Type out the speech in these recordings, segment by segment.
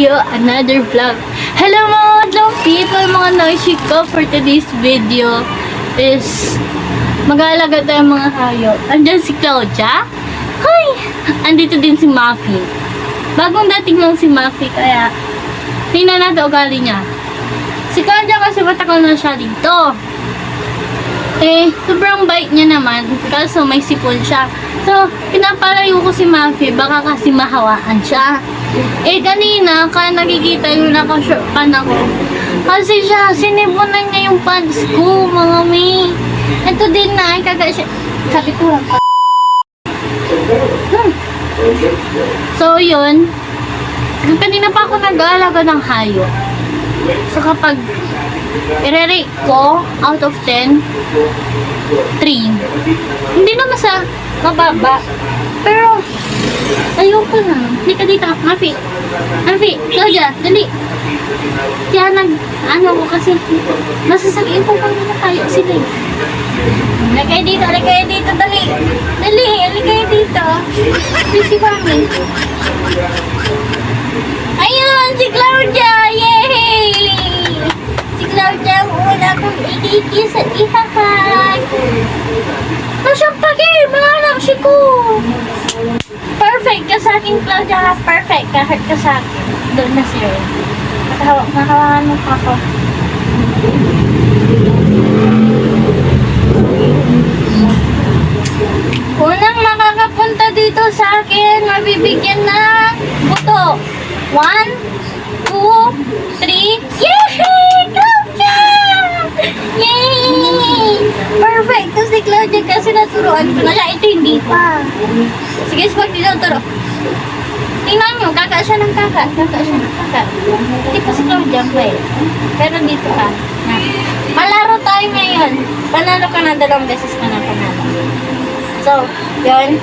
you another vlog. Hello mga long people, mga noisy ko. For today's video is mag-aalaga tayo mga hayop. Andyan si Claudia. Hi! Andito din si Muffy. Bagong dating lang si Muffy, kaya tingnan natin ugali niya. Si Claudia kasi matagal na siya dito. Sobrang bait niya naman, kaso may sipon siya. So, pinapalayo ko si Muffy, baka kasi mahawaan siya. Kanina, nakikita yung nakashortpan ako. Kasi siya, sinibunan niya yung pants ko, mga may. Ito din na, siya. Sabi ko lang. So, yun. Kanina pa ako nag-aalaga ng hayop. So, kapag i-rate ko, out of 10, 3. Hindi naman sa mababa. Pero, ayoko na. Hindi ka dito. Muffy, Claudia, dali. Kaya ano ko kasi, masasabihin ko kung nakayok sila. Alikay dito, dali. Dali, alikay dito. Si Mami. Ayun, si Claudia! Yay! Si Claudia, wala kong ikikis at ihahag. Masyapagay, mga anak si ko. Perfect ka sa akin, Claudia. Perfect ka. Hurt ka sa akin. Doon na siya. Nakahawakan mo pa ako. Unang makakapunta dito sa akin, mabibigyan ng buto. 1, 2, 3. Yay! Claudia! Yay! Perfect to si Claudia kasi naturuan ko na siya. Ito hindi pa. Sige, spag dito turo. Tingnan nyo, kaka siya ng kaka. Hindi pa si Claudia pa eh. Pero dito ka. Malaro tayo ngayon. Panalo ka na, 2 beses ka na panalo. So, yun.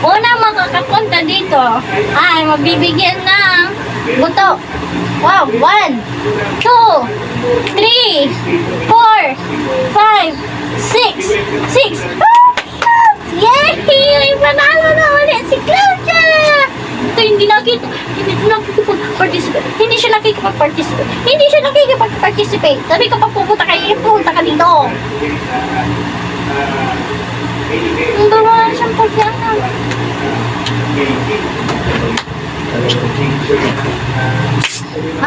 Una makakapunta dito ay mabibigyan ng buto. Wow, 1, 2, 3, 4, 5, 6. Yay! Panalo na ulit si Claudia! Ito hindi nakikipag-participate. Hindi siya nakikipag-participate. Sabi ko, pag pupunta ka dito. Ang gawa siyang pagyanan.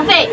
Okay.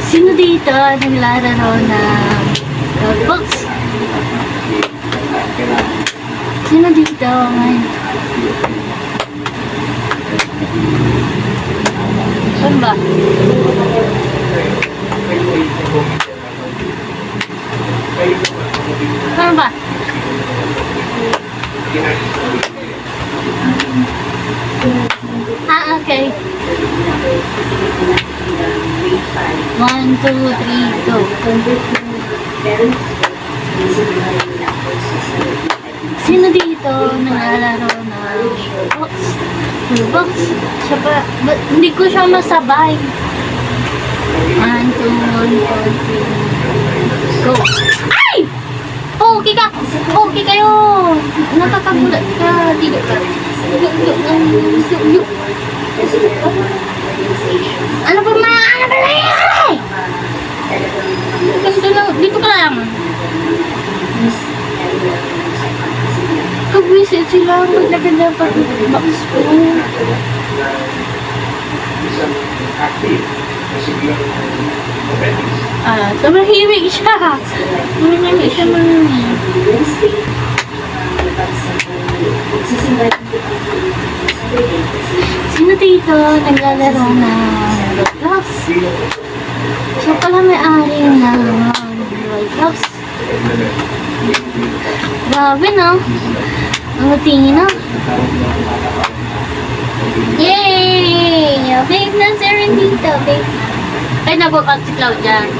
Sino dito naglalaro ng Roblox? Sino dito ngayon? Saan ba? Saan ba? Okay. 1, 2, 3, go. Sino dito naglalaro ng Roblox? Siya ba? Hindi ko siya masabay. 1, 2, 3, go. Ay! Okay ka! Okay kayo! Nakakagulat ka. Dito ka. Ano ba nangyayari? Dito ka lang. Kag-visit sila. Maglagay na pag-box ko. Sobrang himig siya. Himig siya man. Sino dito naglalaro na Roblox? Siya pala may-ari ng Roblox. Grabe, no? Ang tingin, no? Yay! Babe na si Aaron dito, babe. Ay, nabukat si Claudia. 1,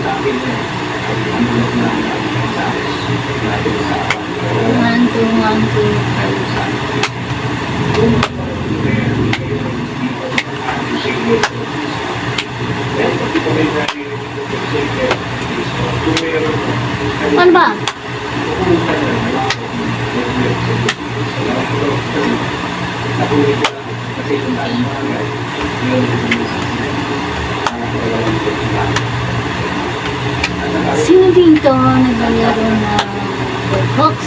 2, 1, 2. Ano ba? Sino dito naglalaro ng Roblox?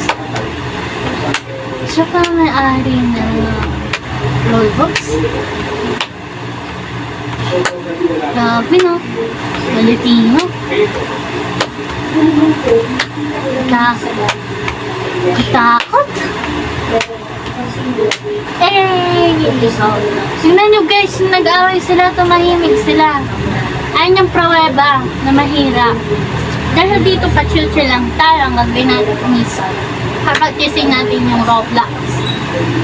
Siya pa may-ari ng Roblox? Grabe, no? Malatino. Takot. Tingnan nyo guys, nag-away sila, tumahimik sila. Ayun yung pruweba na mahirap. Dahil dito pa chill-chill lang tayo, ang gagawin natin is practicing natin yung Roblox.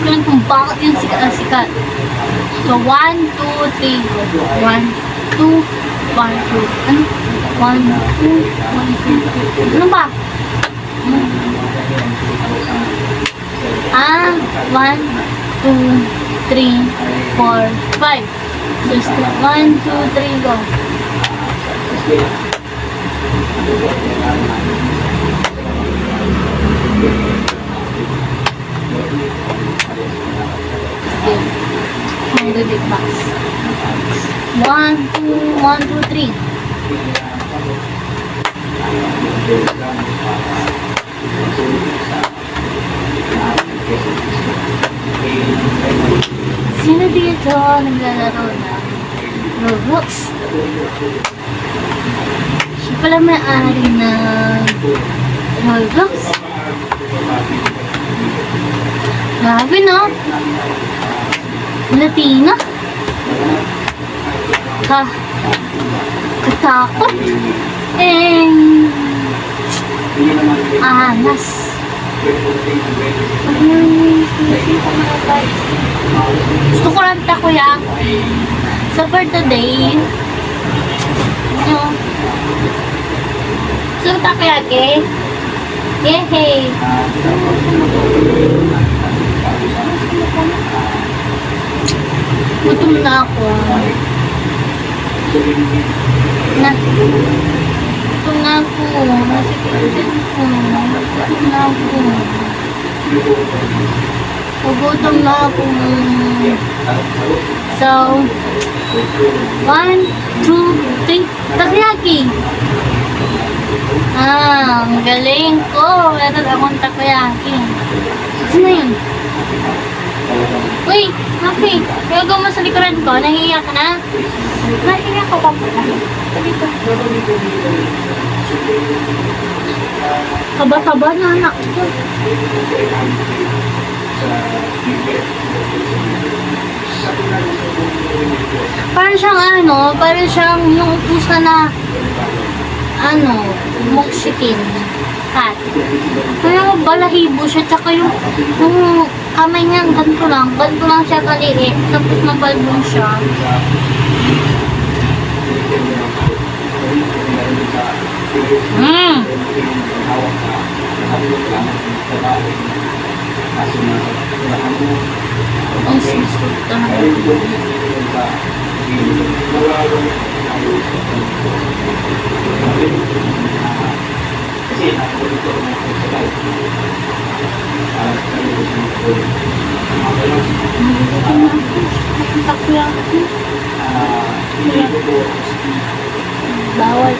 Kung bakit yung sikat na sikat. So 1, 2, 3, 1, 2, 1, 2. Ano? 1, 2, 1, 2. Ano ba? 1, 2, 3, 4, 5. So, 1, 2, 3, go. Okay. The big box. 1, 2, 3. Sino dito naglalaro ng Roblox? Siya pala may-ari ng Roblox. Grabe, no? Latina? Katakot. Anas. Gusto ko lang takoyaki. So for today, gusto ko takoyaki. Yehey! Gutom na ako. Gutom na ako. Nasikipin ko. Gutom na ako. Gutom na ako. So, 1, 2, 3. Takoyaki! Ang galing ko. Meron akong takoyaki. Saan na yun? Uy, Happy, kaya mo sa likuran ko, nahihiya ka na? Nahihiya ko pa pala. Dito. Kaba-kaba na anak ko. Parang siyang parang siyang yung upusa na mokshikin. Cat. Kaya balahibo siya, tsaka yung kamay niya, ganito lang siya kaliit, tapos mabalbong siya. Ang susot bawal